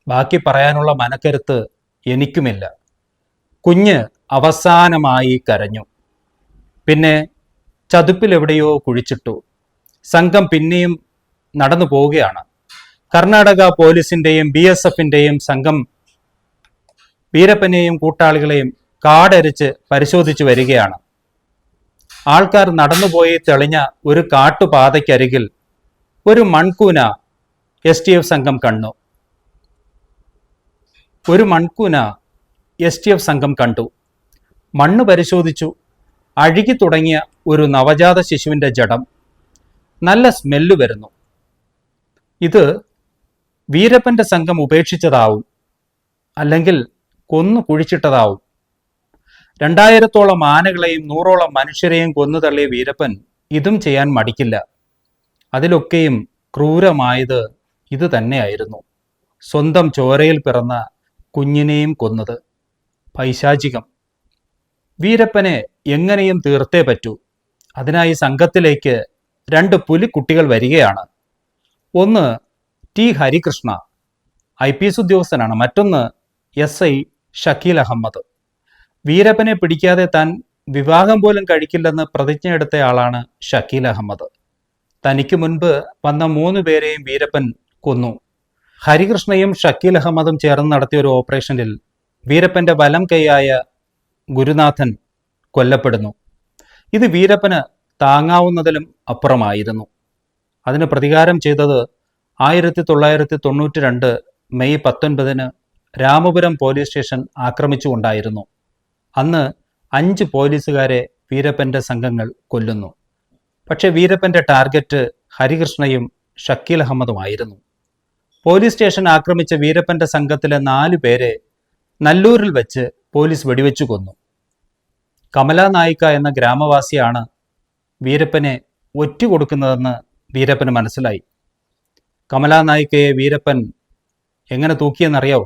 ബാക്കി പറയാനുള്ള മനക്കരുത്ത് എനിക്കുമില്ല. കുഞ്ഞ് അവസാനമായി കരഞ്ഞു. പിന്നെ ചതുപ്പിലെവിടെയോ കുഴിച്ചിട്ടു. സംഘം പിന്നെയും നടന്നു പോവുകയാണ്. കർണാടക പോലീസിൻ്റെയും BSFിൻ്റെയും സംഘം വീരപ്പനെയും കൂട്ടാളികളെയും കാടരിച്ച് പരിശോധിച്ചു വരികയാണ്. ആൾക്കാർ നടന്നുപോയി തെളിഞ്ഞ ഒരു കാട്ടുപാതയ്ക്കരികിൽ ഒരു മൺകൂന STF സംഘം കണ്ടു. മണ്ണ് പരിശോധിച്ചു. അഴുകി തുടങ്ങിയ ഒരു നവജാത ശിശുവിൻ്റെ ജഡം. നല്ല സ്മെല്ല് വരുന്നു. ഇത് വീരപ്പൻ്റെ സംഘം ഉപേക്ഷിച്ചതാവും, അല്ലെങ്കിൽ കൊന്നു കുഴിച്ചിട്ടതാവും. 2000-ഓളം ആനകളെയും 100ഓളം മനുഷ്യരെയും കൊന്നു തള്ളിയ വീരപ്പൻ ഇതും ചെയ്യാൻ മടിക്കില്ല. അതിലൊക്കെയും ക്രൂരമായത് ഇത് തന്നെയായിരുന്നു. സ്വന്തം ചോരയിൽ പിറന്ന കുഞ്ഞിനെയും കൊന്നത്. പൈശാചികം. വീരപ്പനെ എങ്ങനെയും തീർത്തേ പറ്റൂ. അതിനായി സംഘത്തിലേക്ക് 2 പുലിക്കുട്ടികൾ വരികയാണ്. ഒന്ന് T. ഹരികൃഷ്ണ, IPS ഉദ്യോഗസ്ഥനാണ്. മറ്റൊന്ന് SI ഷക്കീൽ അഹമ്മദ്. വീരപ്പനെ പിടിക്കാതെ താൻ വിവാഹം പോലും കഴിക്കില്ലെന്ന് പ്രതിജ്ഞയെടുത്തയാളാണ് ഷക്കീൽ അഹമ്മദ്. തനിക്ക് മുൻപ് വന്ന 3 പേരെയും വീരപ്പൻ കൊന്നു. ഹരികൃഷ്ണയും ഷക്കീൽ അഹമ്മദും ചേർന്ന് നടത്തിയ ഒരു ഓപ്പറേഷനിൽ വീരപ്പൻ്റെ വലം കൈയായ ഗുരുനാഥൻ കൊല്ലപ്പെടുന്നു. ഇത് വീരപ്പന് താങ്ങാവുന്നതിലും അപ്പുറമായിരുന്നു. അതിന് പ്രതികാരം ചെയ്തത് 1992 മെയ് 19 രാമപുരം പോലീസ് സ്റ്റേഷൻ ആക്രമിച്ചുകൊണ്ടായിരുന്നു. അന്ന് 5 പോലീസുകാരെ വീരപ്പൻ്റെ സംഘങ്ങൾ കൊല്ലുന്നു. പക്ഷേ വീരപ്പൻ്റെ ടാർഗറ്റ് ഹരികൃഷ്ണയും ഷക്കീൽ അഹമ്മദുമായിരുന്നു. പോലീസ് സ്റ്റേഷൻ ആക്രമിച്ച വീരപ്പൻ്റെ സംഘത്തിലെ 4 പേരെ നല്ലൂരിൽ വെച്ച് പോലീസ് വെടിവെച്ചു കൊന്നു. കമല നായിക്ക എന്ന ഗ്രാമവാസിയാണ് വീരപ്പനെ ഒറ്റുകൊടുക്കുന്നതെന്ന് വീരപ്പന് മനസ്സിലായി. കമല നായിക്കയെ വീരപ്പൻ എങ്ങനെ തൂക്കിയെന്നറിയാവോ?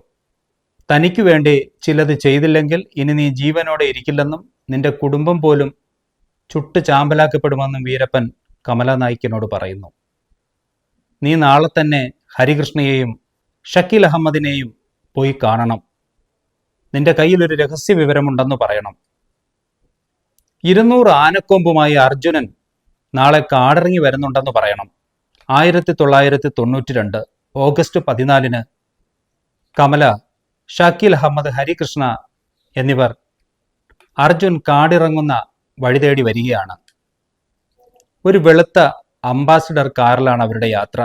തനിക്ക് വേണ്ടി ചിലത് ചെയ്തില്ലെങ്കിൽ ഇനി നീ ജീവനോടെ ഇരിക്കില്ലെന്നും നിന്റെ കുടുംബം പോലും ചുട്ട് ചാമ്പലാക്കപ്പെടുമെന്നും വീരപ്പൻ കമല നായിക്കിനോട് പറയുന്നു. നീ നാളെ തന്നെ ഹരികൃഷ്ണയെയും ഷക്കീൽ അഹമ്മദിനെയും പോയി കാണണം. നിന്റെ കയ്യിലൊരു രഹസ്യ വിവരമുണ്ടെന്ന് പറയണം. 200 ആനക്കൊമ്പുമായി അർജുനൻ നാളെ കാടിറങ്ങി വരുന്നുണ്ടെന്ന് പറയണം. 1992 ഓഗസ്റ്റ് 14 കമല, ഷക്കീൽ അഹമ്മദ്, ഹരികൃഷ്ണ എന്നിവർ അർജുൻ കാടിറങ്ങുന്ന വഴി തേടി വരികയാണ്. ഒരു വെളുത്ത അംബാസിഡർ കാറിലാണ് അവരുടെ യാത്ര.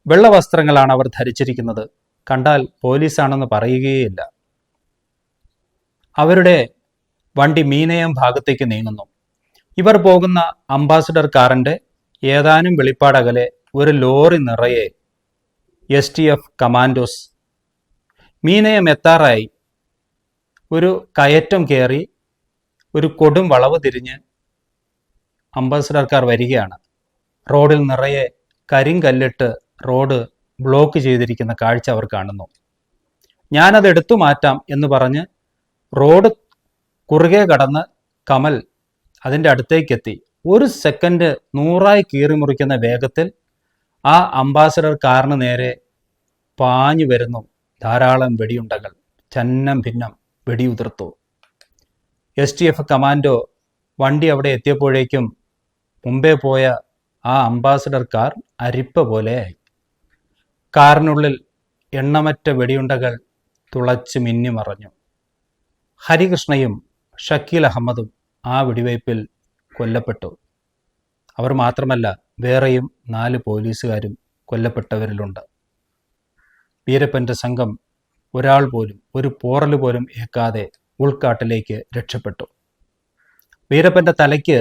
വെള്ള വസ്ത്രങ്ങളാണ് അവർ ധരിച്ചിരിക്കുന്നത്. കണ്ടാൽ പോലീസാണെന്ന് പറയുകയില്ല. അവരുടെ വണ്ടി മീനയം ഭാഗത്തേക്ക് നീങ്ങുന്നു. ഇവർ പോകുന്ന അംബാസിഡർ കാറിൻ്റെ ഏതാനും വെളിപ്പാടകലെ ഒരു ലോറി നിറയെ STF കമാൻഡോസ്. മീനയം എത്താറായി. ഒരു കയറ്റം കയറി ഒരു കൊടും വളവ് തിരിഞ്ഞ് അംബാസിഡർ കാർ വരികയാണ്. റോഡിൽ നിറയെ കരിങ്കല്ലിട്ട് റോഡ് ബ്ലോക്ക് ചെയ്തിരിക്കുന്ന കാഴ്ച അവർ കാണുന്നു. ഞാനത് എടുത്തു മാറ്റാം എന്ന് പറഞ്ഞ് റോഡ് കുറുകെ കടന്ന് കമൽ അതിൻ്റെ അടുത്തേക്കെത്തി. 1 സെക്കൻഡ് 100ആയി കീറി മുറിക്കുന്ന വേഗത്തിൽ ആ അംബാസിഡർ കാറിന് നേരെ പാഞ്ഞു വരുന്നു ധാരാളം വെടിയുണ്ടകൾ. ചന്നം ഭിന്നം വെടിയുതിർത്തു. STF കമാൻഡോ വണ്ടി അവിടെ എത്തിയപ്പോഴേക്കും മുമ്പേ പോയ ആ അംബാസിഡർ കാർ അരിപ്പ പോലെയായി. കാറിനുള്ളിൽ എണ്ണമറ്റ വെടിയുണ്ടകൾ തുളച്ച് മിന്നിമറഞ്ഞു. ഹരികൃഷ്ണയും ഷക്കീൽ അഹമ്മദും ആ വെടിവയ്പിൽ കൊല്ലപ്പെട്ടു. അവർ മാത്രമല്ല, വേറെയും 4 പോലീസുകാരും കൊല്ലപ്പെട്ടവരിലുണ്ട്. വീരപ്പൻ്റെ സംഘം ഒരാൾ പോലും ഒരു പോറൽ പോലും ഏൽക്കാതെ ഉൾക്കാട്ടിലേക്ക് രക്ഷപ്പെട്ടു. വീരപ്പൻ്റെ തലയ്ക്ക്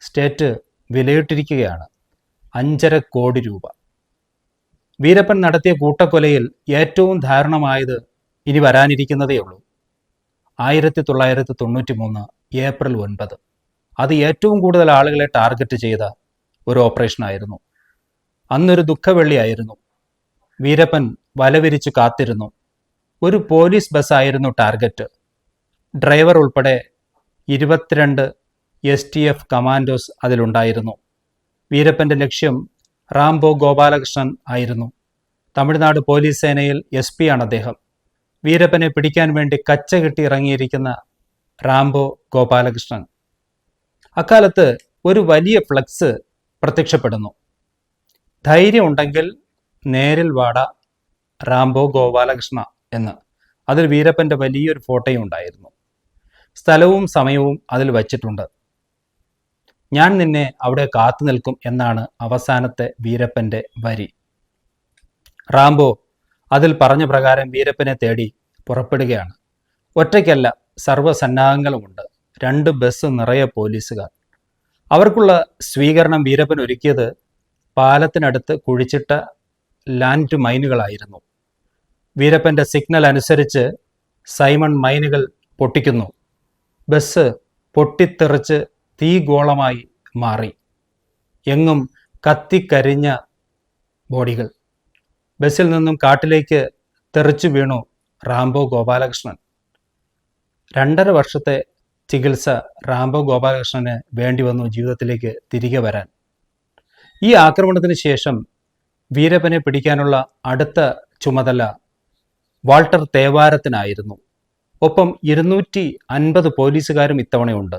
സ്റ്റേറ്റ് വിലയിട്ടിരിക്കുകയാണ് 5.5 കോടി രൂപ. വീരപ്പൻ നടത്തിയ കൂട്ടക്കൊലയിൽ ഏറ്റവും ദാരുണമായത് ഇനി വരാനിരിക്കുന്നതേയുള്ളൂ. 1993 ഏപ്രിൽ 9. അത് ഏറ്റവും കൂടുതൽ ആളുകളെ ടാർഗറ്റ് ചെയ്ത ഒരു ഓപ്പറേഷനായിരുന്നു. അന്നൊരു ദുഃഖവെള്ളിയായിരുന്നു. വീരപ്പൻ വലവിരിച്ച് കാത്തിരുന്നു. ഒരു പോലീസ് ബസ്സായിരുന്നു ടാർഗറ്റ്. ഡ്രൈവർ ഉൾപ്പെടെ 22 STF കമാൻഡോസ് അതിലുണ്ടായിരുന്നു. വീരപ്പൻ്റെ ലക്ഷ്യം റാംബോ ഗോപാലകൃഷ്ണൻ ആയിരുന്നു. തമിഴ്നാട് പോലീസ് സേനയിൽ SP ആണ് അദ്ദേഹം. വീരപ്പനെ പിടിക്കാൻ വേണ്ടി കച്ച കെട്ടി ഇറങ്ങിയിരിക്കുന്ന റാംബോ ഗോപാലകൃഷ്ണൻ. അക്കാലത്ത് ഒരു വലിയ ഫ്ലക്സ് പ്രത്യക്ഷപ്പെടുന്നു. ധൈര്യം ഉണ്ടെങ്കിൽ നേരിൽ വാട റാംബോ ഗോപാലകൃഷ്ണ എന്ന്. അതിൽ വീരപ്പൻ്റെ വലിയൊരു ഫോട്ടോയും ഉണ്ടായിരുന്നു. സ്ഥലവും സമയവും അതിൽ വച്ചിട്ടുണ്ട്. ഞാൻ നിന്നെ അവിടെ കാത്തു നിൽക്കും എന്നാണ് അവസാനത്തെ വീരപ്പൻ്റെ വരി. റാംബോ അതിൽ പറഞ്ഞ പ്രകാരം വീരപ്പനെ തേടി പുറപ്പെടുകയാണ്. ഒറ്റയ്ക്കല്ല, സർവ്വസന്നാഹങ്ങളുമുണ്ട്. 2 ബസ് നിറയെ പോലീസുകാർ. അവർക്കുള്ള സ്വീകരണം വീരപ്പൻ ഒരുക്കിയത് പാലത്തിനടുത്ത് കുഴിച്ചിട്ട ലാൻഡ് മൈനുകളായിരുന്നു. വീരപ്പൻ്റെ സിഗ്നൽ അനുസരിച്ച് സൈമൺ മൈനുകൾ പൊട്ടിക്കുന്നു. ബസ് പൊട്ടിത്തെറിച്ച് തീഗോളമായി മാറി. എങ്ങും കത്തിക്കരിഞ്ഞ ബോഡികൾ. ബസ്സിൽ നിന്നും കാട്ടിലേക്ക് തെറിച്ചു വീണു റാംബോ ഗോപാലകൃഷ്ണൻ. 2.5 വർഷത്തെ ചികിത്സ റാംബോ ഗോപാലകൃഷ്ണന് വേണ്ടി വന്നു ജീവിതത്തിലേക്ക് തിരികെ വരാൻ. ഈ ആക്രമണത്തിന് ശേഷം വീരപ്പനെ പിടിക്കാനുള്ള അടുത്ത ചുമതല വാൾട്ടർ തേവാരത്തിനായിരുന്നു. ഒപ്പം 250 പോലീസുകാരും ഇത്തവണയുണ്ട്.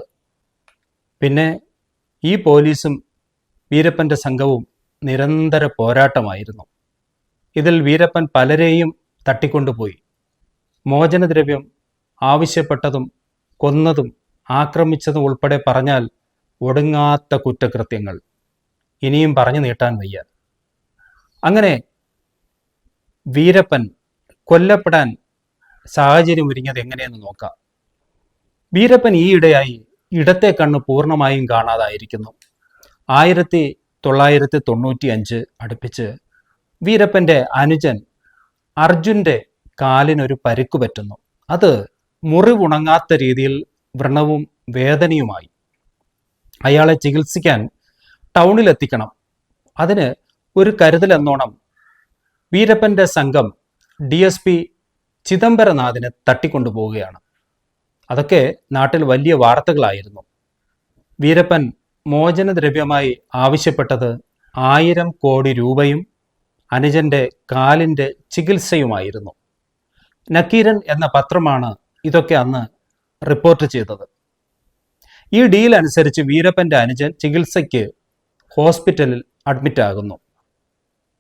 പിന്നെ ഈ പോലീസും വീരപ്പൻ്റെ സംഘവും നിരന്തര പോരാട്ടമായിരുന്നു. ഇതിൽ വീരപ്പൻ പലരെയും തട്ടിക്കൊണ്ടുപോയി. മോചനദ്രവ്യം ആവശ്യപ്പെട്ടതും കൊന്നതും ആക്രമിച്ചതും ഉൾപ്പെടെ പറഞ്ഞാൽ ഒടുങ്ങാത്ത കുറ്റകൃത്യങ്ങൾ. ഇനിയും പറഞ്ഞു നീട്ടാൻ വയ്യ. അങ്ങനെ വീരപ്പൻ കൊല്ലപ്പെടാൻ സാഹചര്യം ഒരുങ്ങിയത് എങ്ങനെയെന്ന് നോക്കാം. വീരപ്പൻ ഈയിടെയായി ഇടത്തെ കണ്ണ് പൂർണ്ണമായും കാണാതായിരിക്കുന്നു. 1995 അടുപ്പിച്ച് വീരപ്പൻ്റെ അനുജൻ അർജുൻ്റെ കാലിനൊരു പരിക്കു പറ്റുന്നു. അത് മുറിവുണങ്ങാത്ത രീതിയിൽ വ്രണവും വേദനയുമായി. അയാളെ ചികിത്സിക്കാൻ ടൗണിലെത്തിക്കണം. അതിന് ഒരു കരുതലെന്നോണം വീരപ്പൻ്റെ സംഘം DSP ചിദംബരനാഥിനെ തട്ടിക്കൊണ്ടുപോവുകയാണ്. അതൊക്കെ നാട്ടിൽ വലിയ വാർത്തകളായിരുന്നു. വീരപ്പൻ മോചനദ്രവ്യമായി ആവശ്യപ്പെട്ടത് 1000 കോടി രൂപയും അനുജൻ്റെ കാലിൻ്റെ ചികിത്സയുമായിരുന്നു. നക്കീരൻ എന്ന പത്രമാണ് ഇതൊക്കെ അന്ന് റിപ്പോർട്ട് ചെയ്തത്. ഈ ഡീൽ അനുസരിച്ച് വീരപ്പൻ്റെ അനുജൻ ചികിത്സയ്ക്ക് ഹോസ്പിറ്റലിൽ അഡ്മിറ്റാകുന്നു.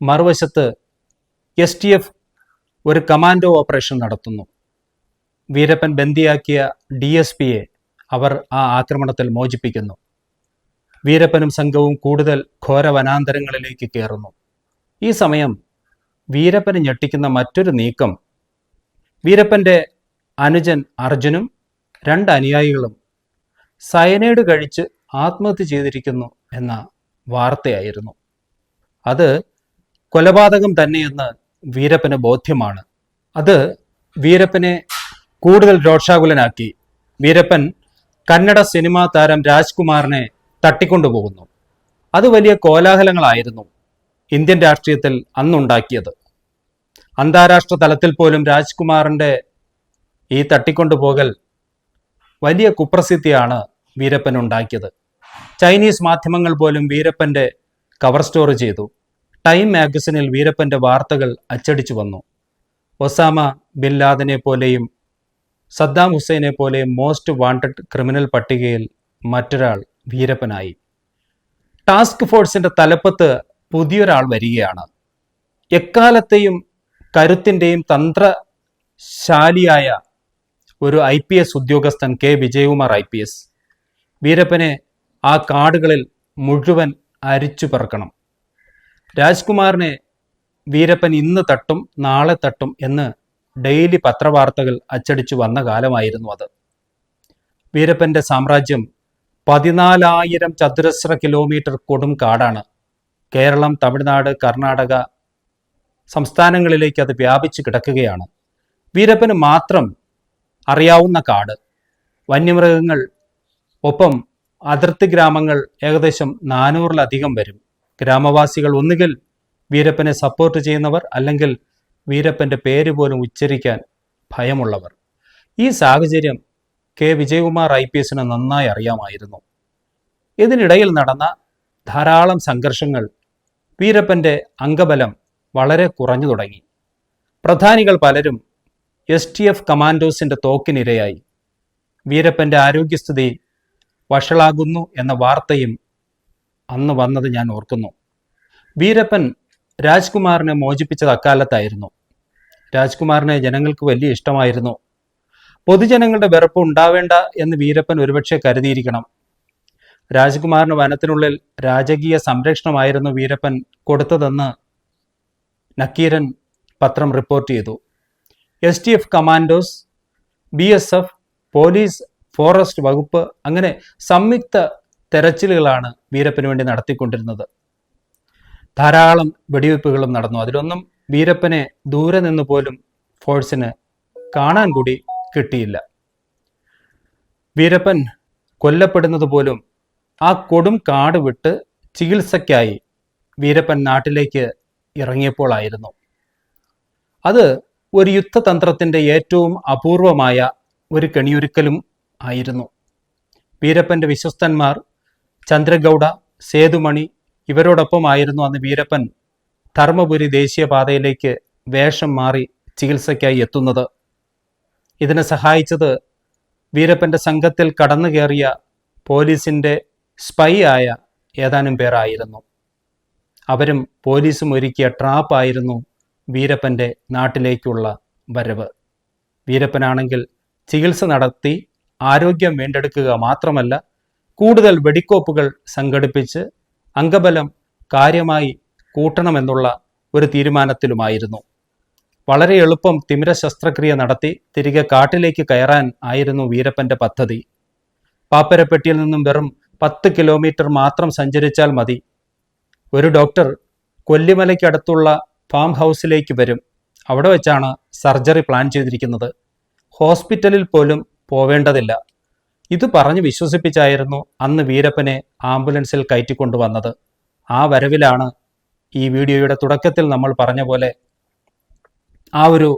മറുവശത്ത് STF ഒരു കമാൻഡോ ഓപ്പറേഷൻ നടത്തുന്നു. വീരപ്പൻ ബന്ദിയാക്കിയ DSPയെ അവർ ആ ആക്രമണത്തിൽ മോചിപ്പിക്കുന്നു. വീരപ്പനും സംഘവും കൂടുതൽ ഘോര വനാന്തരങ്ങളിലേക്ക് കയറുന്നു. ഈ സമയം വീരപ്പന് ഞെട്ടിക്കുന്ന മറ്റൊരു നീക്കം വീരപ്പൻ്റെ അനുജൻ അർജുനും 2 അനുയായികളും സയനൈഡ് കഴിച്ച് ആത്മഹത്യ ചെയ്തിരിക്കുന്നു എന്ന വാർത്തയായിരുന്നു. അത് കൊലപാതകം തന്നെയെന്ന് വീരപ്പന് ബോധ്യമാണ്. അത് വീരപ്പനെ കൂടുതൽ രോഷാകുലനാക്കി. വീരപ്പൻ കന്നഡ സിനിമാ താരം രാജ്കുമാറിനെ തട്ടിക്കൊണ്ടുപോകുന്നു. അത് വലിയ കോലാഹലങ്ങളായിരുന്നു ഇന്ത്യൻ രാഷ്ട്രീയത്തിൽ അന്നുണ്ടാക്കിയത്. അന്താരാഷ്ട്ര തലത്തിൽ പോലും രാജ്കുമാറിൻ്റെ ഈ തട്ടിക്കൊണ്ടുപോകൽ വലിയ കുപ്രസിദ്ധിയാണ് വീരപ്പൻ ഉണ്ടാക്കിയത്. ചൈനീസ് മാധ്യമങ്ങൾ പോലും വീരപ്പൻ്റെ കവർ സ്റ്റോറി ചെയ്തു. ടൈം മാഗസിനിൽ വീരപ്പൻ്റെ വാർത്തകൾ അച്ചടിച്ചു വന്നു. ഒസാമ ബിൻ ലാദനെ പോലെയും സദ്ദാം ഹുസൈനെ പോലെയും മോസ്റ്റ് വാണ്ടഡ് ക്രിമിനൽ പട്ടികയിൽ മറ്റൊരാൾ വീരപ്പനായി. ടാസ്ക് ഫോഴ്സിൻ്റെ തലപ്പത്ത് പുതിയൊരാൾ വരികയാണ്. എക്കാലത്തെയും കരുത്തിൻ്റെയും തന്ത്രശാലിയായ ഒരു IPS ഉദ്യോഗസ്ഥൻ K. വിജയകുമാർ IPS. വീരപ്പനെ ആ കാടുകളിൽ മുഴുവൻ അരിച്ചു പറക്കണം. രാജ്കുമാറിനെ വീരപ്പൻ ഇന്ന് തട്ടും നാളെ തട്ടും എന്ന് ഡെയിലി പത്രവാർത്തകൾ അച്ചടിച്ചു വന്ന കാലമായിരുന്നു അത്. വീരപ്പൻ്റെ സാമ്രാജ്യം 14,000 ചതുരശ്ര കിലോമീറ്റർ കൊടും കാടാണ്. കേരളം, തമിഴ്നാട്, കർണാടക സംസ്ഥാനങ്ങളിലേക്ക് അത് വ്യാപിച്ചു കിടക്കുകയാണ്. വീരപ്പന് മാത്രം അറിയാവുന്ന കാട്, വന്യമൃഗങ്ങൾ, ഒപ്പം അതിർത്തി ഗ്രാമങ്ങൾ ഏകദേശം 400-ലധികം വരും. ഗ്രാമവാസികൾ ഒന്നുകിൽ വീരപ്പനെ സപ്പോർട്ട് ചെയ്യുന്നവർ, അല്ലെങ്കിൽ വീരപ്പൻ്റെ പേര് പോലും ഉച്ചരിക്കാൻ ഭയമുള്ളവർ. ഈ സാഹചര്യം കെ വിജയകുമാർ IPS നന്നായി അറിയാമായിരുന്നു. ഇതിനിടയിൽ നടന്ന ധാരാളം സംഘർഷങ്ങൾ വീരപ്പൻ്റെ അംഗബലം വളരെ കുറഞ്ഞു തുടങ്ങി. പ്രധാനികൾ പലരും STF കമാൻഡോസിൻ്റെ തോക്കിനിരയായി. വീരപ്പൻ്റെ ആരോഗ്യസ്ഥിതി വഷളാകുന്നു എന്ന വാർത്തയും അന്ന് വന്നത് ഞാൻ ഓർക്കുന്നു. വീരപ്പൻ രാജ്കുമാറിനെ മോചിപ്പിച്ചത് അക്കാലത്തായിരുന്നു. രാജ്കുമാറിനെ ജനങ്ങൾക്ക് വലിയ ഇഷ്ടമായിരുന്നു. പൊതുജനങ്ങളുടെ വെറുപ്പ് ഉണ്ടാവേണ്ട എന്ന് വീരപ്പൻ ഒരുപക്ഷെ കരുതിയിരിക്കണം. രാജ്കുമാറിന് വനത്തിനുള്ളിൽ രാജകീയ സംരക്ഷണമായിരുന്നു വീരപ്പൻ കൊടുത്തതെന്ന് നക്കീരൻ പത്രം റിപ്പോർട്ട് ചെയ്തു. STF commandos, BSF, police, forest വകുപ്പ് അങ്ങനെ സംയുക്ത തെരച്ചിലുകളാണ് വീരപ്പന് വേണ്ടി നടത്തിക്കൊണ്ടിരുന്നത്. ധാരാളം വെടിവയ്പ്പുകളും നടന്നു. അതിലൊന്നും വീരപ്പനെ ദൂരെ നിന്ന് പോലും ഫോഴ്സിന് കാണാൻ കൂടി കിട്ടിയില്ല. വീരപ്പൻ കൊല്ലപ്പെടുന്നത് പോലും ആ കൊടും കാട് വിട്ട് ചികിത്സയ്ക്കായി വീരപ്പൻ നാട്ടിലേക്ക് ഇറങ്ങിയപ്പോഴായിരുന്നു. അത് ഒരു യുദ്ധതന്ത്രത്തിൻ്റെ ഏറ്റവും അപൂർവമായ ഒരു കെണിയൊരുക്കലും ആയിരുന്നു. വീരപ്പൻ്റെ വിശ്വസ്തന്മാർ ചന്ദ്രഗൗഡ, സേതുമണി ഇവരോടൊപ്പമായിരുന്നു അന്ന് വീരപ്പൻ ധർമ്മപുരി ദേശീയപാതയിലേക്ക് വേഷം മാറി ചികിത്സയ്ക്കായി എത്തുന്നത്. ഇതിനെ സഹായിച്ചത് വീരപ്പൻ്റെ സംഘത്തിൽ കടന്നു കയറിയ പോലീസിൻ്റെ സ്പൈ ആയ ഏതാനും പേരായിരുന്നു. അവരും പോലീസും ഒരുക്കിയ ട്രാപ്പായിരുന്നു വീരപ്പൻ്റെ നാട്ടിലേക്കുള്ള വരവ്. വീരപ്പനാണെങ്കിൽ ചികിത്സ നടത്തി ആരോഗ്യം വീണ്ടെടുക്കുക മാത്രമല്ല, കൂടുതൽ വെടിക്കോപ്പുകൾ സംഘടിപ്പിച്ച് അംഗബലം കാര്യമായി കൂട്ടണമെന്നുള്ള ഒരു തീരുമാനത്തിലുമായിരുന്നു. വളരെ എളുപ്പം തിമിര ശസ്ത്രക്രിയ നടത്തി തിരികെ കാട്ടിലേക്ക് കയറാൻ ആയിരുന്നു വീരപ്പൻ്റെ പദ്ധതി. പാപ്പരപ്പെട്ടിയിൽ നിന്നും വെറും 10 കിലോമീറ്റർ മാത്രം സഞ്ചരിച്ചാൽ മതി. ഒരു ഡോക്ടർ കൊല്ലിമലയ്ക്കടുത്തുള്ള ഫാം ഹൗസിലേക്ക് വരും. അവിടെ വെച്ചാണ് സർജറി പ്ലാൻ ചെയ്തിരിക്കുന്നത്. ഹോസ്പിറ്റലിൽ പോലും പോവേണ്ടതില്ല. ഇത് പറഞ്ഞ് വിശ്വസിപ്പിച്ചായിരുന്നു അന്ന് വീരപ്പനെ ആംബുലൻസിൽ കയറ്റിക്കൊണ്ടുവന്നത്. ആ വരവിലാണ് ഈ വീഡിയോയുടെ തുടക്കത്തിൽ നമ്മൾ പറഞ്ഞ പോലെ ആ ഒരു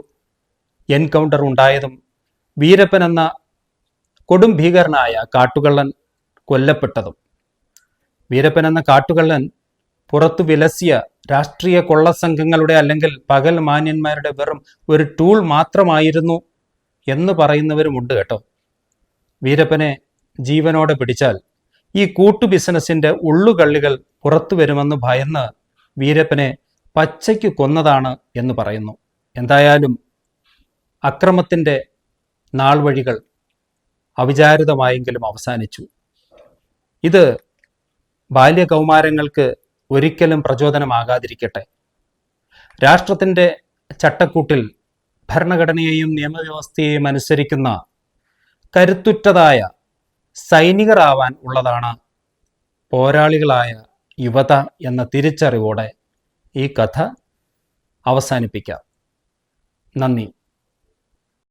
എൻകൗണ്ടർ ഉണ്ടായതും വീരപ്പൻ എന്ന കൊടും ഭീകരനായ കാട്ടുകള്ളൻ കൊല്ലപ്പെട്ടതും. വീരപ്പൻ എന്ന കാട്ടുകള്ളൻ പുറത്തു വിലസിയ രാഷ്ട്രീയ കൊള്ളസംഘങ്ങളുടെ അല്ലെങ്കിൽ പകൽ മാന്യന്മാരുടെ വെറും ഒരു ടൂൾ മാത്രമായിരുന്നു എന്ന് പറയുന്നവരുമുണ്ട് കേട്ടോ. വീരപ്പനെ ജീവനോടെ പിടിച്ചാൽ ഈ കൂട്ടു ബിസിനസിൻ്റെ ഉള്ളുകള്ളികൾ പുറത്തു വരുമെന്ന് ഭയന്ന് വീരപ്പനെ പച്ചയ്ക്ക് കൊന്നതാണ് എന്ന് പറയുന്നു. എന്തായാലും അക്രമത്തിൻ്റെ നാൾ വഴികൾ അവിചാരിതമായെങ്കിലും അവസാനിച്ചു. ഇത് ബാല്യകൗമാരങ്ങൾക്ക് ഒരിക്കലും പ്രചോദനമാകാതിരിക്കട്ടെ. രാഷ്ട്രത്തിൻ്റെ ചട്ടക്കൂട്ടിൽ ഭരണഘടനയെയും നിയമവ്യവസ്ഥയെയും അനുസരിക്കുന്ന കരുത്തുറ്റതായ സൈനികരാവാൻ ഉള്ളതാണ് പോരാളികളായ യുവത എന്ന തിരിച്ചറിവോടെ ഈ കഥ അവസാനിപ്പിക്കാം. നന്ദി.